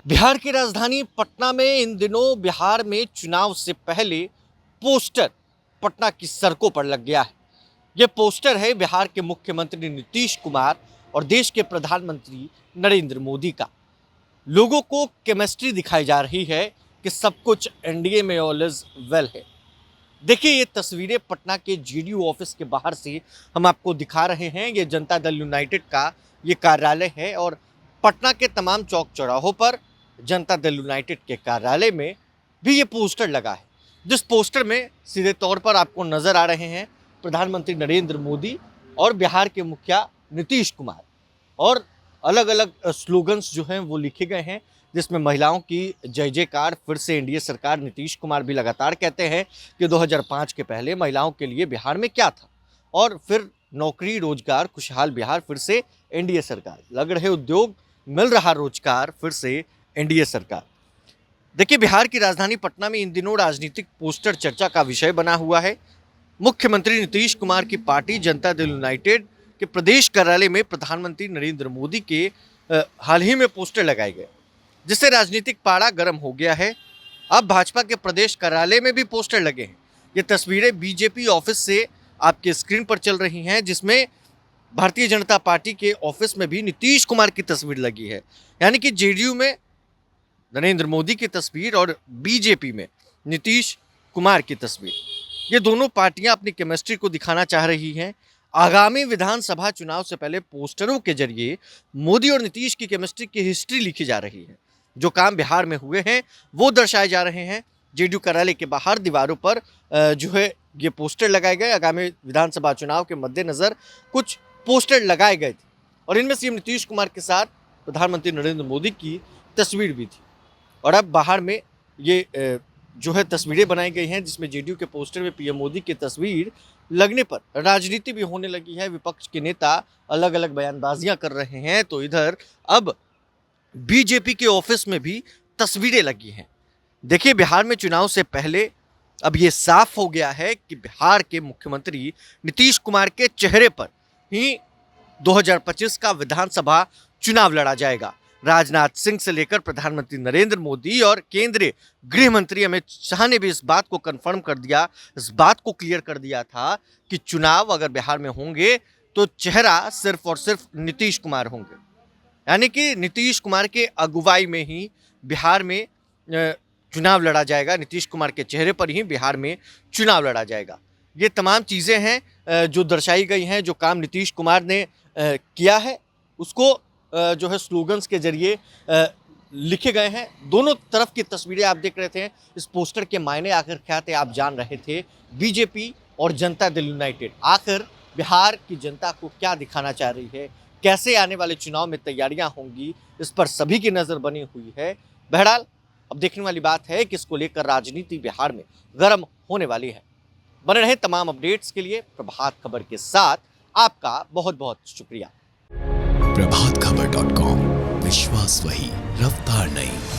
बिहार की राजधानी पटना में इन दिनों बिहार में चुनाव से पहले पोस्टर पटना की सड़कों पर लग गया है। ये पोस्टर है बिहार के मुख्यमंत्री नीतीश कुमार और देश के प्रधानमंत्री नरेंद्र मोदी का। लोगों को केमिस्ट्री दिखाई जा रही है कि सब कुछ एनडीए में ऑल इज वेल है। देखिए, ये तस्वीरें पटना के जेडीयू ऑफिस के बाहर से हम आपको दिखा रहे हैं। ये जनता दल यूनाइटेड का ये कार्यालय है और पटना के तमाम चौक चौराहों पर जनता दल यूनाइटेड के कार्यालय में भी ये पोस्टर लगा है, जिस पोस्टर में सीधे तौर पर आपको नजर आ रहे हैं प्रधानमंत्री नरेंद्र मोदी और बिहार के मुखिया नीतीश कुमार, और अलग अलग स्लोगन्स जो हैं वो लिखे गए हैं, जिसमें महिलाओं की जय जयकार। फिर से एनडीए सरकार, नीतीश कुमार भी लगातार कहते हैं कि 2005 के पहले महिलाओं के लिए बिहार में क्या था, और फिर नौकरी, रोजगार, खुशहाल बिहार, फिर से एनडीए सरकार, लग रहे उद्योग, मिल रहा रोजगार, फिर से एनडीए सरकार। देखिए, बिहार की राजधानी पटना में इन दिनों राजनीतिक पोस्टर चर्चा का विषय बना हुआ है। मुख्यमंत्री नीतीश कुमार की पार्टी जनता दल यूनाइटेड के प्रदेश कार्यालय में प्रधानमंत्री नरेंद्र मोदी के हाल ही में पोस्टर लगाए गए, जिससे राजनीतिक पारा गर्म हो गया है। अब भाजपा के प्रदेश कार्यालय में भी पोस्टर लगे हैं। ये तस्वीरें बीजेपी ऑफिस से आपके स्क्रीन पर चल रही हैं, जिसमें भारतीय जनता पार्टी के ऑफिस में भी नीतीश कुमार की तस्वीर लगी है। यानी कि जेडीयू में नरेंद्र मोदी की तस्वीर और बीजेपी में नीतीश कुमार की तस्वीर। ये दोनों पार्टियां अपनी केमिस्ट्री को दिखाना चाह रही हैं। आगामी विधानसभा चुनाव से पहले पोस्टरों के जरिए मोदी और नीतीश की केमिस्ट्री की हिस्ट्री लिखी जा रही है। जो काम बिहार में हुए हैं वो दर्शाए जा रहे हैं। जेडीयू कार्यालय के बाहर दीवारों पर जो है ये पोस्टर लगाए गए। आगामी विधानसभा चुनाव के मद्देनजर कुछ पोस्टर लगाए गए थे, और इनमें सीएम नीतीश कुमार के साथ प्रधानमंत्री नरेंद्र मोदी की तस्वीर भी थी। और अब बाहर में ये जो है तस्वीरें बनाई गई हैं, जिसमें जेडीयू के पोस्टर में पीएम मोदी की तस्वीर लगने पर राजनीति भी होने लगी है। विपक्ष के नेता अलग अलग बयानबाजियां कर रहे हैं, तो इधर अब बीजेपी के ऑफिस में भी तस्वीरें लगी हैं। देखिए, बिहार में चुनाव से पहले अब ये साफ हो गया है कि बिहार के मुख्यमंत्री नीतीश कुमार के चेहरे पर ही 2025 का विधानसभा चुनाव लड़ा जाएगा। राजनाथ सिंह से लेकर प्रधानमंत्री नरेंद्र मोदी और केंद्रीय गृह मंत्री अमित शाह ने भी इस बात को कंफर्म कर दिया, इस बात को क्लियर कर दिया था कि चुनाव अगर बिहार में होंगे तो चेहरा सिर्फ और सिर्फ नीतीश कुमार होंगे। यानी कि नीतीश कुमार के अगुवाई में ही बिहार में चुनाव लड़ा जाएगा। नीतीश कुमार के चेहरे पर ही बिहार में चुनाव लड़ा जाएगा। ये तमाम चीज़ें हैं जो दर्शाई गई हैं। जो काम नीतीश कुमार ने किया है उसको जो है स्लोगन्स के जरिए लिखे गए हैं। दोनों तरफ की तस्वीरें आप देख रहे थे। इस पोस्टर के मायने आखिर क्या थे आप जान रहे थे। बीजेपी और जनता दल यूनाइटेड आखिर बिहार की जनता को क्या दिखाना चाह रही है, कैसे आने वाले चुनाव में तैयारियां होंगी, इस पर सभी की नज़र बनी हुई है। बहरहाल अब देखने वाली बात है कि इसको लेकर राजनीति बिहार में गर्म होने वाली है। बने रहे तमाम अपडेट्स के लिए प्रभात खबर के साथ। आपका बहुत बहुत शुक्रिया। प्रभातखबर.com, विश्वास वही, रफ्तार नहीं।